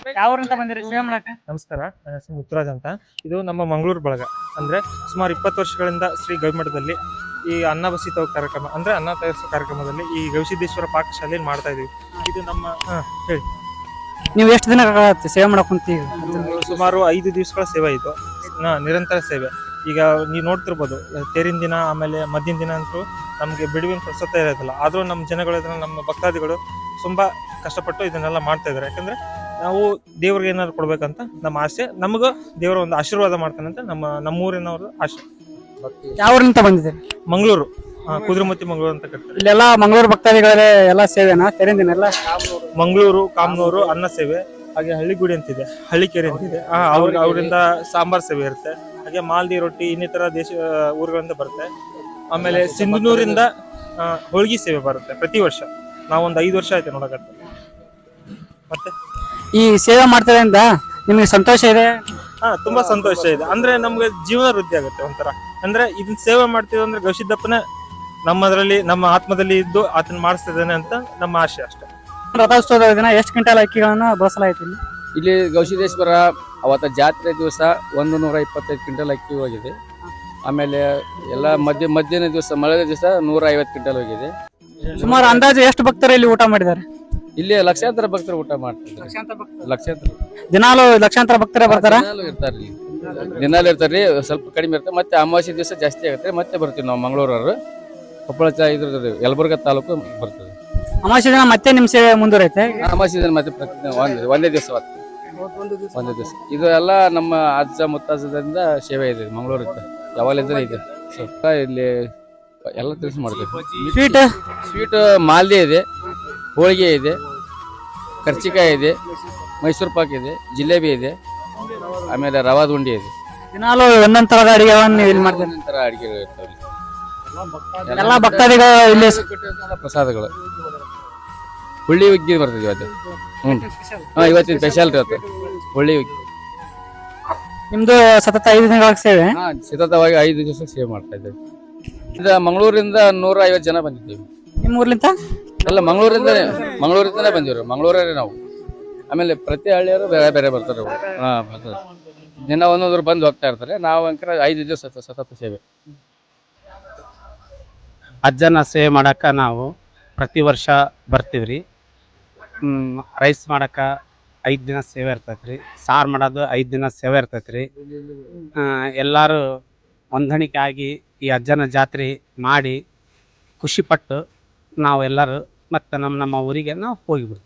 ಯಾವ್ರಂತ ಬಂದಿರಿ ಸೇವೆ ಮಾಡಕ? ನಮಸ್ಕಾರ, ನನ್ನ ಹೆಸರು ಮುತ್ತುರಾಜ್ ಅಂತ. ಇದು ನಮ್ಮ ಮಂಗಳೂರು ಬಳಗ. ಅಂದ್ರೆ ಸುಮಾರು 20 ವರ್ಷಗಳಿಂದ ಶ್ರೀ ಗವಿಮಠದಲ್ಲಿ ಈ ಅನ್ನ ಬಸಿತ ಕಾರ್ಯಕ್ರಮ ಅಂದ್ರೆ ಅನ್ನ ತಯಾರಿಸೋ ಕಾರ್ಯಕ್ರಮದಲ್ಲಿ ಈ ಗವಿಸಿದ್ದೇಶ್ವರ ಪಾಕಶಾಲೆಯಲ್ಲಿ ಮಾಡ್ತಾ ಇದೀವಿ. ಇದು ನಮ್ಮ ಹೇಳಿ. ನೀವು ಎಷ್ಟು ದಿನ ಸೇವೆ ಮಾಡಕ್ ಕುಂತೀವಿ? ಸುಮಾರು 5 ದಿವಸಗಳ ಸೇವೆ ಇದು, ನಿರಂತರ ಸೇವೆ. ಈಗ ನೀವು ನೋಡ್ತಿರ್ಬೋದು, ತೇರಿನ ದಿನ ಆಮೇಲೆ ಮದ್ದಿನ ದಿನ ಅಂತೂ ನಮಗೆ ಬಿಡುವಿನ ಪ್ರಸ್ತುತ ಇರೋದಿಲ್ಲ. ಆದ್ರೂ ನಮ್ಮ ಜನಗಳು ನಮ್ಮ ಭಕ್ತಾದಿಗಳು ತುಂಬಾ ಕಷ್ಟಪಟ್ಟು ಇದನ್ನೆಲ್ಲ ಮಾಡ್ತಾ ಇದಾರೆ. ಯಾಕಂದ್ರೆ ನಾವು ದೇವ್ರಿಗೆ ಏನಾದ್ರು ಕೊಡ್ಬೇಕಂತ ನಮ್ಮ ಆಸೆ, ನಮಗೂ ದೇವರ ಒಂದು ಆಶೀರ್ವಾದ ಮಾಡ್ತಾನೆ ಅಂತ ನಮ್ಮೂರಿನವರು ಆಸೆ. ಯಾವ್ರಂತ ಬಂದಿದ್ದೀರಿ? ಮಂಗಳೂರು, ಕುದುರೆಮುತಿ ಮಂಗಳೂರು ಅಂತ ಕರೀತಾರೆ. ಇಲ್ಲೆಲ್ಲ ಮಂಗಳೂರು ಭಕ್ತಾದಿಗಳೇ ಎಲ್ಲ ಸೇವೆನಾ? ತೆರಿನ ದಿನ ಎಲ್ಲ ಮಂಗಳೂರು, ಕಾಮನೂರು ಅನ್ನ ಸೇವೆ, ಹಾಗೆ ಹಳ್ಳಿಗುಡಿ ಅಂತಿದೆ, ಹಳ್ಳಿಕೆರೆ ಅಂತಿದೆ, ಅವರಿಂದ ಸಾಂಬಾರ್ ಸೇವೆ ಇರುತ್ತೆ. ಹಾಗೆ ಮಾಲ್ದಿ ರೊಟ್ಟಿ ಇನ್ನಿತರ ದೇಶ ಊರುಗಳಿಂದ ಬರುತ್ತೆ. ಆಮೇಲೆ ಸಿಂಧನೂರಿಂದ ಹೋಳ್ಗಿ ಸೇವೆ ಬರುತ್ತೆ ಪ್ರತಿ ವರ್ಷ. ನಾವೊಂದು 5 ವರ್ಷ ಆಯ್ತು ನೋಡಕತ್ತೆ. ಮತ್ತೆ ಈ ಸೇವೆ ಮಾಡ್ತಿದ್ರಿಂದ ನಿಮಗೆ ಸಂತೋಷ ಇದೆ? ತುಂಬಾ ಸಂತೋಷ ಇದೆ. ಅಂದ್ರೆ ನಮ್ಗೆ ಜೀವನ ವೃದ್ಧಿ ಆಗುತ್ತೆ ಒಂಥರ. ಅಂದ್ರೆ ಇದನ್ನ ಸೇವೆ ಮಾಡ್ತೀವಿ ಅಂದ್ರೆ ಗವಿಸಿದ್ದಪ್ಪನೇ ನಮ್ಮದ್ರಲ್ಲಿ, ನಮ್ಮ ಆತ್ಮದಲ್ಲಿ ಇದ್ದು ಆತನ ಮಾಡಿಸ್ತಿದ್ದಾನೆ ಅಂತ ನಮ್ಮ ಆಶೆ ಅಷ್ಟೇ. ರಥೋತ್ಸವದ ದಿನ ಎಷ್ಟು ಕ್ವಿಂಟಲ್ ಅಕ್ಕಿಗಳನ್ನ ಬಳಸಲಾಯಿತು ಇಲ್ಲಿ ಗವಿಸಿದ್ದೇಶ್ವರ ಅವತ್ತ ಜಾತ್ರೆ ದಿವಸ 125 ಕ್ವಿಂಟಲ್ ಅಕ್ಕಿ ಹೋಗಿದೆ. ಆಮೇಲೆ ಎಲ್ಲ ಮಧ್ಯಾಹ್ನ ದಿವಸ ಮಳೆ ದಿವಸ 150 ಕ್ವಿಂಟಲ್ ಹೋಗಿದೆ. ಸುಮಾರು ಅಂದಾಜು ಎಷ್ಟು ಭಕ್ತರು ಇಲ್ಲಿ ಊಟ ಮಾಡಿದ್ದಾರೆ? ಇಲ್ಲಿ ಲಕ್ಷಾಂತರ ಭಕ್ತರು ಊಟ ಮಾಡ್ತಾರೆ. ಲಕ್ಷಾಂತರ ದಿನಾಲು ಲಕ್ಷಾಂತರ ಭಕ್ತರೇ ಬರ್ತಾರ? ದಿನಾಲು ಇರ್ತಾರ್ರಿ, ಸ್ವಲ್ಪ ಕಡಿಮೆ ಇರ್ತಾರೆ. ಮತ್ತೆ ಅಮಾವಾಸ್ಯೆ ದಿವಸ ಜಾಸ್ತಿ ಆಗುತ್ತೆ. ಮತ್ತೆ ಬರ್ತೀವಿ ನಾವು ಮಂಗಳೂರವರು, ಕೊಪ್ಪಳ ಇದ್ರ ಯಲಬುರ್ಗಾ ತಾಲೂಕು ಬರ್ತದೆ. ಅಮಾವಾಸ್ಯೆ ದಿನ ಮತ್ತೆ ನಿಮ್ ಸೇವೆ ಮುಂದುವರೈತೆ? ಅಮಾವಾಸ್ಯೆ ದಿನ ಮತ್ತೆ ಒಂದೇ ದಿವಸ ಒಂದೇ ದಿವಸ. ಇದು ಎಲ್ಲ ನಮ್ಮ ಅಜ್ಜ ಮುತ್ತಾಜದಿಂದ ಸೇವೆ ಇದೆ ಮಂಗಳೂರಿಂದ, ಯಾವಾಗಲಿಂದ ಇದೆ. ಸ್ವಲ್ಪ ಇಲ್ಲಿ ಎಲ್ಲ ತಿಳಿಸಿ ಮಾಡ್ತೀವಿ. ಸ್ವೀಟ್ ಮಾಲ್ದಿ ಇದೆ, ಹೋಳಿಗೆ ಇದೆ, ಕರ್ಚಿಕಾಯಿ ಇದೆ, ಮೈಸೂರು ಪಾಕ್ ಇದೆ, ಜಿಲೇಬಿ ಇದೆ, ಆಮೇಲೆ ರವಾದ ಉಂಡಿ ಇದೆ. ದಿನಾಲು ಒಂದೊಂದ್ ತರದ ಅಡಿಗೆವನ್ನು ಇಲ್ಲಿ ಮಾಡ್ತಾರೆ. ಒಂದೊಂದ್ ಅಡಿಗೆಗಳು ಇರ್ತಾವೆ. ಎಲ್ಲ ಭಕ್ತಾದಿಗಳು ಇಲ್ಲಿ ಪ್ರಸಾದಗಳು. ಹುಳ್ಳಿ ಹುಗ್ಗಿ ಬರ್ತದೆ ಇವತ್ತು. ಇವತ್ತಿನ ಸ್ಪೆಷಲ್ ಇರುತ್ತೆ ಹುಳ್ಳಿ ಹುಗ್ಗಿ. ನಿಮ್ದು ಸತತ 5 ದಿನಗಳ ಸೇವೆ? ಸತತವಾಗಿ 5 ದಿವಸ ಸೇವೆ ಮಾಡ್ತಾ ಇದ್ದೇವೆ. ಇದು ಮಂಗಳೂರಿಂದ 150 ಜನ ಬಂದಿದ್ದೀವಿ. ನಿಮ್ಮ ಊರ್ಲಿಂದ? ಎಲ್ಲ ಮಂಗಳೂರಿಂದನೇ ಬಂದಿವ್ರಿ, ಮಂಗಳೂರೇ ನಾವು. ಆಮೇಲೆ ಪ್ರತಿ ಹಳ್ಳಿಯವರು ಬೇರೆ ಬೇರೆ ಬರ್ತಾರೆ. ಬರ್ತಾರೆ ದಿನ ಒಂದೊಂದ್ರು ಬಂದು ಹೋಗ್ತಾ ಇರ್ತಾರೆ. ನಾವು ಅಂಕರ 5 ದಿವಸ ಸತತ ಸೇವೆ. ಅಜ್ಜನ ಸೇವೆ ಮಾಡಕ್ಕೆ ನಾವು ಪ್ರತಿ ವರ್ಷ ಬರ್ತೀವ್ರಿ. ರೈಸ್ ಮಾಡಕ್ಕೆ 5 ದಿನ ಸೇವೆ ಇರ್ತೈತ್ರಿ. ಸಾರು ಮಾಡೋದು 5 ದಿನ ಸೇವೆ ಇರ್ತೈತ್ರಿ. ಎಲ್ಲರೂ ಹೊಂದಾಣಿಕೆ ಆಗಿ ಈ ಅಜ್ಜನ ಜಾತ್ರೆ ಮಾಡಿ ಖುಷಿಪಟ್ಟು ನಾವು ಎಲ್ಲರೂ ಮತ್ತೆ ನಮ್ಮ ಊರಿಗೆ ನಾವು ಹೋಗಿಬಿಡ್ತೀವಿ.